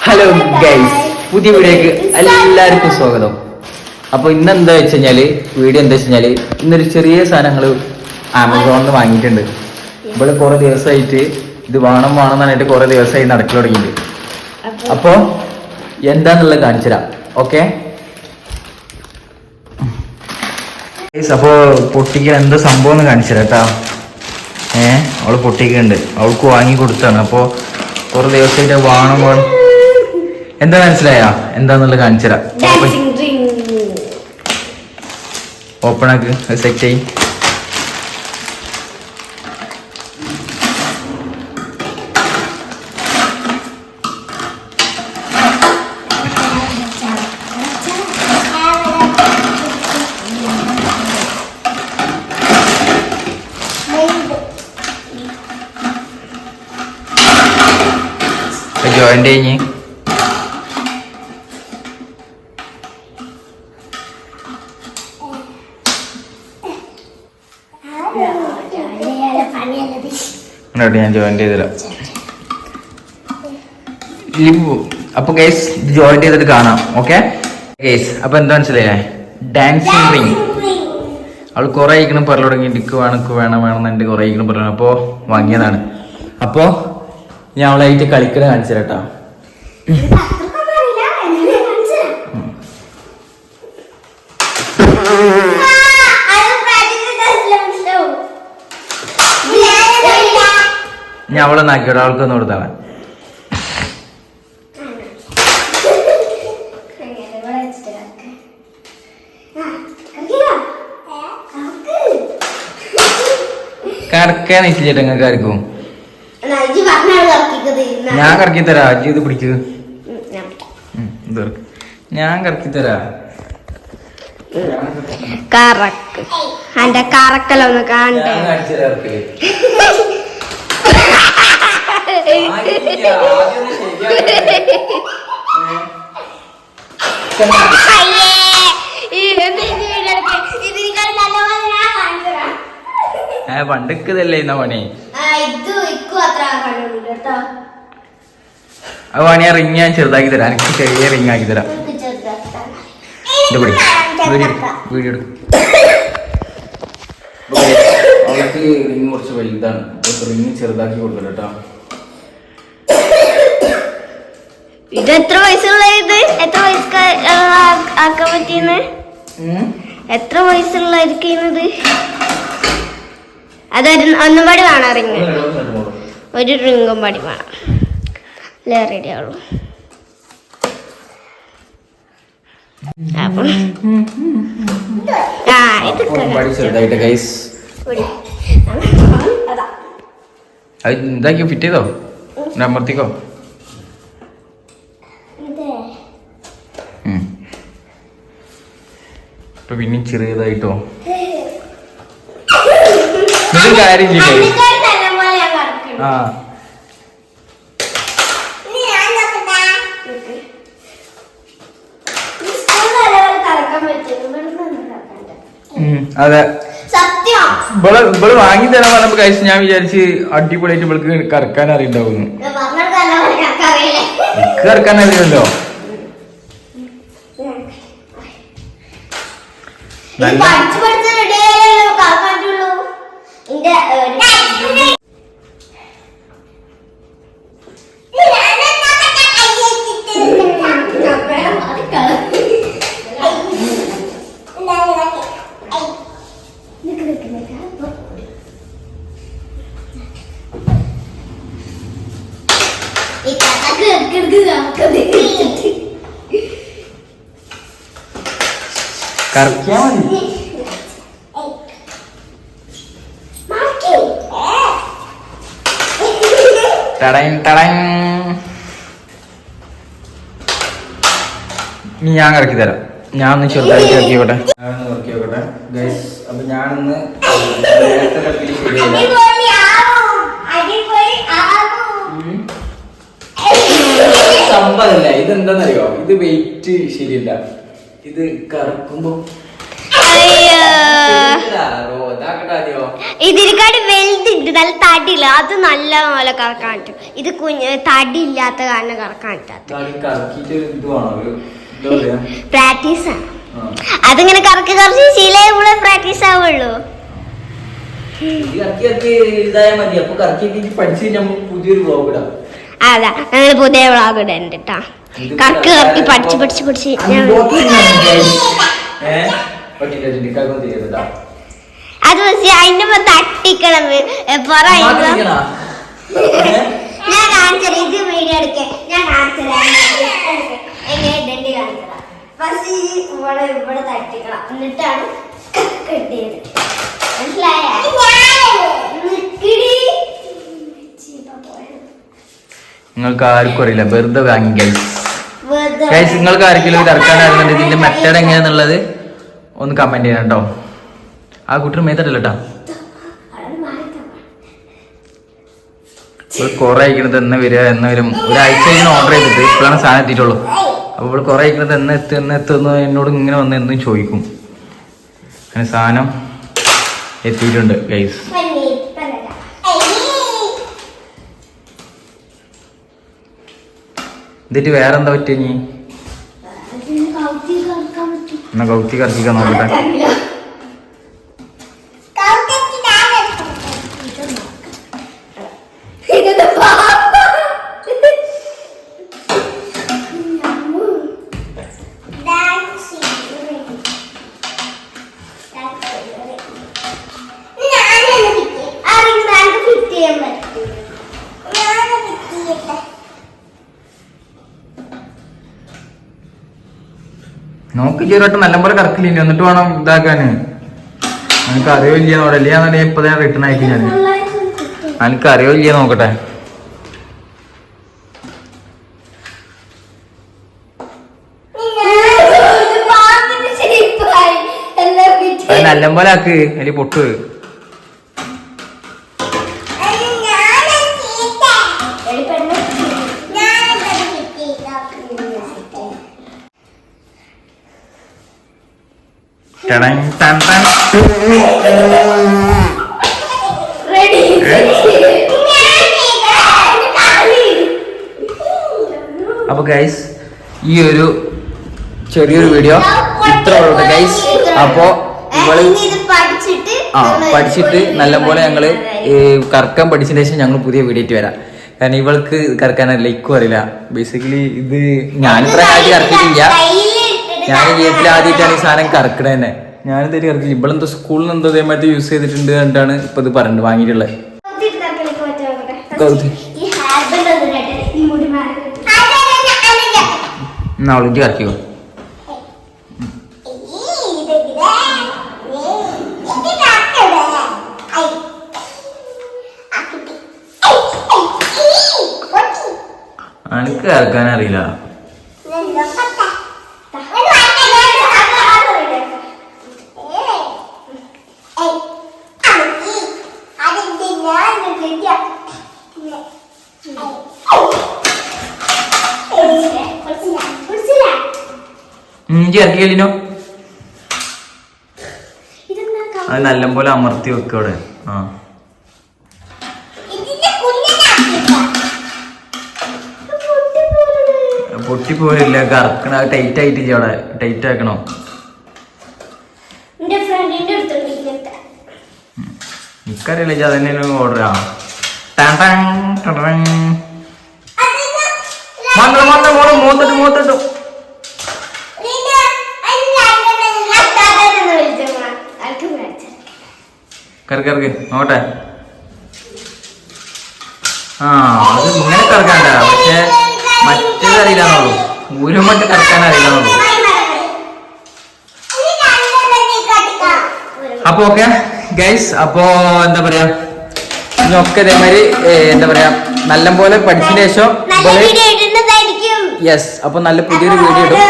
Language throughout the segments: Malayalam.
ഹലോ ഗൈസ്, പുതിയ വീഡിയോക്ക് എല്ലാവർക്കും സ്വാഗതം. അപ്പോൾ ഇന്ന് എന്താ വെച്ച് കഴിഞ്ഞാല് വീഡിയോ എന്താ വെച്ച് കഴിഞ്ഞാല് ഇന്നൊരു ചെറിയ സാധനങ്ങൾ ആമസോണിൽ നിന്ന് വാങ്ങിയിട്ടുണ്ട്. ഇവിടെ കുറെ ദിവസമായിട്ട് ഇത് വേണം എന്ന് പറഞ്ഞിട്ട് കുറെ ദിവസമായി നടക്കൽ തുടങ്ങിയിട്ടുണ്ട്. അപ്പോ എന്താന്നുള്ളത് കാണിച്ചു തരാം. ഓക്കെ, അപ്പോ പൊട്ടിക്കാൻ എന്താ സംഭവം എന്ന് കാണിച്ചു തരാം കേട്ടാ. അവള് പൊട്ടിക്കുന്നുണ്ട്, അവൾക്ക് വാങ്ങി കൊടുത്താണ്. അപ്പോ കുറെ ദിവസമായിട്ട് വേണം എന്താ മനസ്സിലായ എന്താന്നുള്ളത് കാണിച്ചു തരാം. ഓപ്പൺ ആക്ക്, സെറ്റ് ചെയ്. ജോയിന്റ് കഴിഞ്ഞ് ഞാൻ ജോയിന്റ് ചെയ്തരാം. അപ്പൊ ഗൈസ് ജോയിന്റ് ചെയ്തിട്ട് കാണാം. ഓക്കെ ഗൈസ്, അപ്പൊ എന്താ മനസ്സിലായേ, ഡാൻസിങ് റിങ്. അവൾ കുറെ ഇരിക്കണം പറഞ്ഞു തുടങ്ങി, ഡിക്ക് വേണം എന്നുണ്ട് കുറെ ഇരിക്കണം പറഞ്ഞു. അപ്പോ വാങ്ങിയതാണ്. അപ്പോ ഞാൻ അവളായിട്ട് കളിക്കണ കാണിച്ചു തരാട്ടോ. ഞാൻ അവളൊന്ന് ആക്കിയോട്ടെ, അവൾക്കൊന്ന് കൊടുത്താണ്. കറക്കാൻ ഇച്ചിട്ട് നിങ്ങൾക്ക് ആർക്കും ഞാൻ കറക്കി തരാ. അജി ഇത് പിടിക്ക്, ഞാൻ കറക്കി തരാ. കറക്കലൊന്ന് കാണട്ടെ. പണ്ടിക്കതല്ലേ ഇന്ന പണി. അത് പണിയാ റിങ് ഞാൻ ചെറുതാക്കി തരാം. എനിക്ക് ചെറിയ റിങ് ആക്കി തരാം. വീഡിയോ എടുക്കും. അവൾക്ക് റിങ് കുറച്ച് വലുതാണ്, റിങ് ചെറുതാക്കി കൊടുക്കട്ടെ കേട്ടോ. ഇത് എത്ര വയസ്സുള്ള ഇത്? എത്ര വയസ്സ് ആക്കാൻ പറ്റിയെന്ന്? എത്ര വയസ്സുള്ളായിരിക്കുന്നത്? അതൊരു ഒന്നും പാടി വേണം റിങ്. ഒരു റിങ്ങും പാടി വേണം. റെഡി ആവുള്ളൂ. എന്താക്കി ഫിറ്റ് ചെയ്തോ, അമർത്തിക്കോ. ഇപ്പൊ പിന്നെ ചെറിയതായിട്ടോ കാര്യം ചെയ്യേ. ആ അതെ, ഇവള് വാങ്ങി തരാൻ പറഞ്ഞപ്പോ കഴിച്ച് ഞാൻ വിചാരിച്ച് അടിപൊളിയായിട്ട് ഇവൾക്ക് കറക്കാൻ അറിയണ്ടാവുന്നു. എനിക്ക് കറക്കാൻ അറിയില്ലല്ലോ. കറക്കിയാ മതി. ഇനി ഞാൻ കറക്കി തരാം. ഞാൻ ഒന്ന് ചെറുതായിട്ട് കറക്കിയോട്ടെ. അപ്പൊ ഞാനൊന്ന് സംഭവമല്ല, ഇതെന്താന്നറിയോ, ഇത് വെയിറ്റ് ശരിയല്ല. ഇത് കറക്കുമ്പോ ഇതിനെക്കാട്ടി വലുതുണ്ട്, നല്ല തടിയില്ല, അത് നല്ല പോലെ കറക്കാൻ പറ്റും. ഇത് തടി ഇല്ലാത്ത കാരണം കറക്കാൻ പറ്റാത്ത പ്രാക്ടീസാണ്. അതിങ്ങനെ കറക്കി കറച്ച് ശീലം പ്രാക്ടീസ് ആവുള്ളൂ. അതാ ഞങ്ങൾ പുതിയ വ്ളോഗ് ഇടുന്നുണ്ട് കേട്ടാ. കറക്കി കറക്കി പഠിച്ച് അത് അതിന്റെ തട്ടിക്കണം. ഞാൻ കാണിച്ചത് ഇത് വീഡിയോ എടുക്കേ, ഞാൻ കാണിച്ചത് എങ്ങനെ ഇടേണ്ടി കാണിച്ചതാ. ഫസ്റ്റ് ഇവിടെ തട്ടിക്കണം, എന്നിട്ടാണ് കെട്ടിയത്. മനസ്സിലായ? നിങ്ങൾക്ക് ആർക്കും അറിയില്ല, വെറുതെ വാങ്ങി ഗൈസ്. നിങ്ങൾക്ക് ആർക്കെങ്കിലും കറക്കാൻ അറിയുന്നുണ്ട് ഇതിന്റെ മെത്തേഡ് എങ്ങനെയാന്നുള്ളത് ഒന്ന് കമന്റ് ചെയ്യണം കേട്ടോ. ആ കുട്ടിയുടെ മേത്തട്ടല്ലോ കേട്ടോ. കുറെ അയക്കണത് എന്ന് വരും ഒരാഴ്ച ഇങ്ങനെ ഓർഡർ ചെയ്തിട്ട് ഇപ്പോഴാണ് സാധനം എത്തിയിട്ടുള്ളൂ. അപ്പോൾ ഇവിടെ കുറെ അയക്കണത് എത്തുന്ന എന്നോട് ഇങ്ങനെ വന്ന് എന്നും ചോദിക്കും. അങ്ങനെ സാധനം എത്തിയിട്ടുണ്ട് ഗൈസ്. എന്നിട്ട് വേറെന്താ പറ്റിയ നീ എന്നാ കൗത്തി കറക്കിക്കാൻ നോക്കട്ടെ. നോക്ക് ചെറുതായിട്ട് നല്ലപോലെ കറക്കില്ല, എന്നിട്ട് വേണം ഇതാക്കാന്. എനിക്ക് അറിയില്ല നോടല്ലേ ഞാൻ ഇപ്പൊ ഞാൻ റിട്ടേൺ അയക്കും. ഞാൻ എനിക്ക് അറിയില്ല നോക്കട്ടെ. അത് നല്ലപോലെ ആക്ക്, അതിൽ പൊട്ട്. അപ്പൊ ഗൈസ് ഈ ഒരു ചെറിയൊരു വീഡിയോ ഇത്ര ഉള്ളൂ ഗൈസ്. അപ്പൊ ഇവള് പഠിച്ചിട്ട് നല്ലപോലെ ഞങ്ങള് കറക്കാൻ പഠിച്ചതിന് ശേഷം ഞങ്ങൾ പുതിയ വീഡിയോ ആയിട്ട് വരാം. കാരണം ഇവൾക്ക് കറക്കാനല്ല ഇക്കും അറിയില്ല. ബേസിക്കലി ഇത് ഞാനിത്ര ആദ്യം കറക്കിയിട്ടില്ല. ഞാൻ ജീവിതത്തിൽ ആദ്യമായിട്ടാണ് ഈ സാധനം കറക്കണ തന്നെ. ഞാനിത് കറക്കില്ല. ഇവളെന്തോ സ്കൂളിൽ നിന്ന് എന്തോ ഇതേമായിട്ട് യൂസ് ചെയ്തിട്ടുണ്ട് കണ്ടാണ് ഇപ്പൊ ഇത് പറഞ്ഞത് വാങ്ങിയിട്ടുള്ളത്. എന്നാ അവളിക്ക് കറക്കിയോ? എനിക്ക് കറക്കാൻ അറിയില്ല. ഇറക്കിയല്ലോ അത് നല്ലപോലെ അമർത്തി വെക്കവിടെ. ആ പൊട്ടി പോരില്ല, കറക്കണ ടൈറ്റ് ആയിട്ടില്ല. അവിടെ ടൈറ്റ് ആക്കണോ? എനിക്കറിയില്ല, അതന്നെ ഓർഡർ ആ മൂത്തിട്ടു കറക്കി നോട്ടെ. ആ അത് ഇങ്ങനെ കറക്കാണ്ട, പക്ഷെ മറ്റേത് അറിയില്ലാന്നുള്ളൂ. ഊരുമട്ട് കറക്കാൻ അറിയില്ലാന്നുള്ളൂ. അപ്പൊ ഓക്കെ ഗൈസ്, അപ്പോ എന്താ പറയാ ഒക്കെ ഇതേമാതിരി എന്താ പറയാ നല്ലപോലെ പഠിച്ചതിന് ശേഷം യെസ്. അപ്പൊ നല്ല പുതിയൊരു വീഡിയോ ഇടും.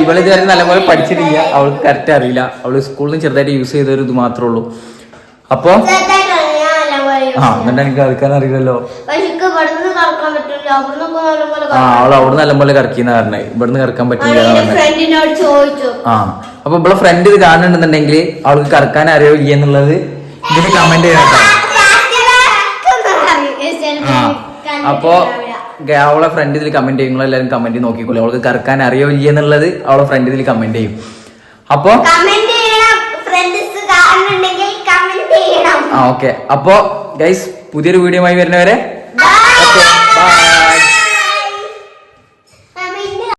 ഇവള് ഇതുവരെ നല്ലപോലെ പഠിച്ചിട്ടില്ല, അവൾക്ക് കറക്റ്റ് അറിയില്ല. അവള് സ്കൂളിൽ നിന്ന് ചെറുതായിട്ട് യൂസ് ചെയ്തൊരു ഇത് മാത്രമേ ഉള്ളൂ. അപ്പൊ എന്നിട്ട് എനിക്ക് കറക്കാൻ അറിയില്ലല്ലോ. അവൾ അവിടെ നല്ലപോലെ കറക്കിന്ന് പറഞ്ഞേ, ഇവിടുന്ന് കറക്കാൻ പറ്റില്ല. ആ അപ്പൊ ഇവിടെ ഫ്രണ്ട് ഇത് കാണുന്നുണ്ടെന്നുണ്ടെങ്കിൽ അവൾക്ക് കറക്കാൻ അറിയോ ഇല്ല എന്നുള്ളത് ഇതിന് കമന്റ് ചെയ്യണം കേട്ടോ. അപ്പോ അവളെ ഫ്രണ്ട് ഇതിൽ കമന്റ് ചെയ്യും. എല്ലാവരും കമന്റ് നോക്കിക്കോളൂ. അവൾക്ക് കറക്കാൻ അറിയോ ഇല്ല എന്നുള്ളത് അവളെ ഫ്രണ്ട് ഇതിൽ കമന്റ് ചെയ്യും. അപ്പൊ ഓക്കെ. അപ്പൊ ഗൈസ് പുതിയൊരു വീഡിയോ ആയി വരുന്നവരെ ബൈ.